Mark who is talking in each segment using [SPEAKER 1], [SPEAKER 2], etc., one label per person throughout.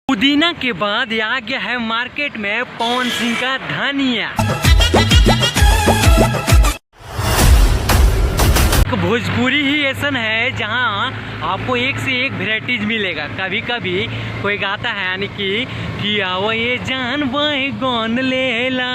[SPEAKER 1] पुदीना के बाद आ गया है मार्केट में पवन सिंह का धनिया। भोजपुरी ही ऐसा है जहां आपको एक से एक वेराइटीज मिलेगा। कभी कभी कोई गाता है यानी कि आओ ये जान बाई गौन लेला,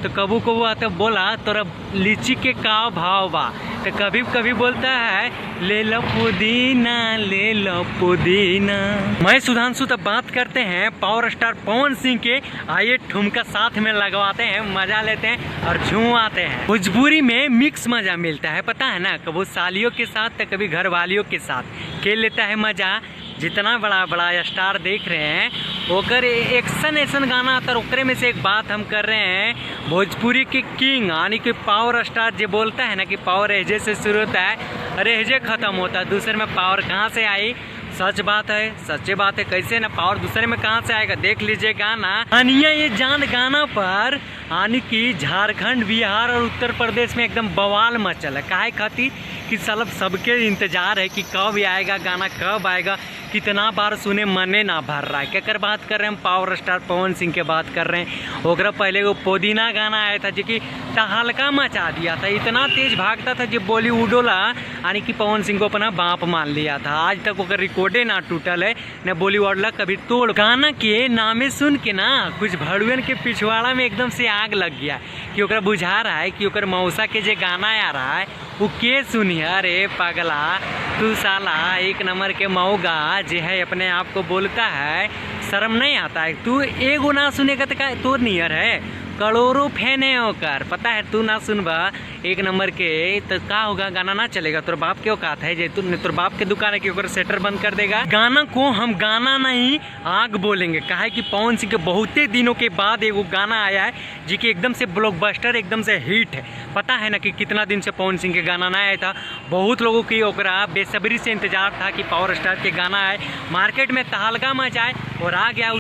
[SPEAKER 1] तो कबू कबू आता बोला तोरा लीची के का भाव बा, तो कभी कभी बोलता है ले लो पुदीना ले लो पुदीना। मैं सुधांशु तब बात करते हैं पावर स्टार पवन सिंह के। आइए ठुमका साथ में लगवाते हैं, मजा लेते हैं और झूमाते हैं। भोजपुरी में मिक्स मजा मिलता है, पता है ना, कभी सालियों के साथ तो कभी घर वालियों के साथ के लेता है मजा। जितना बड़ा बड़ा स्टार देख रहे हैं ओकर एक्शन गाना आता है, ओकरे में से एक बात हम कर रहे हैं। भोजपुरी के किंग यानी कि पावर स्टार जो बोलता है ना कि पावर एजे से शुरू होता है और एजे खत्म होता है, दूसरे में पावर कहाँ से आई? सच बात है, सच्ची बात है। कैसे ना पावर दूसरे में कहाँ से आएगा? देख लीजिए गाना धनिया ये जान गाना पर यानी कि झारखंड, बिहार और उत्तर प्रदेश में एकदम बवाल मचल है। काहे खातिर कि सबके इंतजार है कि कब आएगा गाना, कब आएगा। कितना बार सुने मने ना भर रहा है। क्या बात कर रहे हैं हम? पावर स्टार पवन सिंह के बात कर रहे हैं। ओकरा पहले वो पुदीना गाना आया था जो कि तहलका मचा दिया था, इतना तेज भागता था जो बॉलीवुड वाला यानी कि पवन सिंह को अपना बाप मान लिया था। आज तक ओकर रिकॉर्डे ना टूटल है, न बॉलीवुड ला कभी तोड़। गाना के नामे सुन के ना कुछ भड़ुअन के पिछवाड़ा में एकदम से आग लग गया कि ओकरा बुझा रहा है कि ओकर मौसा के जो गाना आ रहा है वो के सुनी। अरे पगला तू साला एक नंबर के मऊगा जे है, अपने आप को बोलता है, शर्म नहीं आता है? तू एगो ना सुनेगा तो का तोर नियर है, करोड़ों फैन है ओकर, पता है? तू ना सुनबा एक नंबर के तो का होगा, गाना ना चलेगा। तोर बाप क्यों कहता है जे तोर बाप के दुकान है कि ओकर सेटर बंद कर देगा। गाना को हम गाना नहीं आग बोलेंगे। काहे कि पवन सिंह के बहुते दिनों के बाद एगो गाना आया है जी कि एकदम से ब्लॉकबस्टर, एकदम से हिट है। पता है ना कि कितना दिन से पवन सिंह के गाना ना आया था। बहुत लोगों की ओकरा बेसब्री से इंतजार था कि पावर स्टार के गाना आए, मार्केट में तहलका मचाए और आ गया।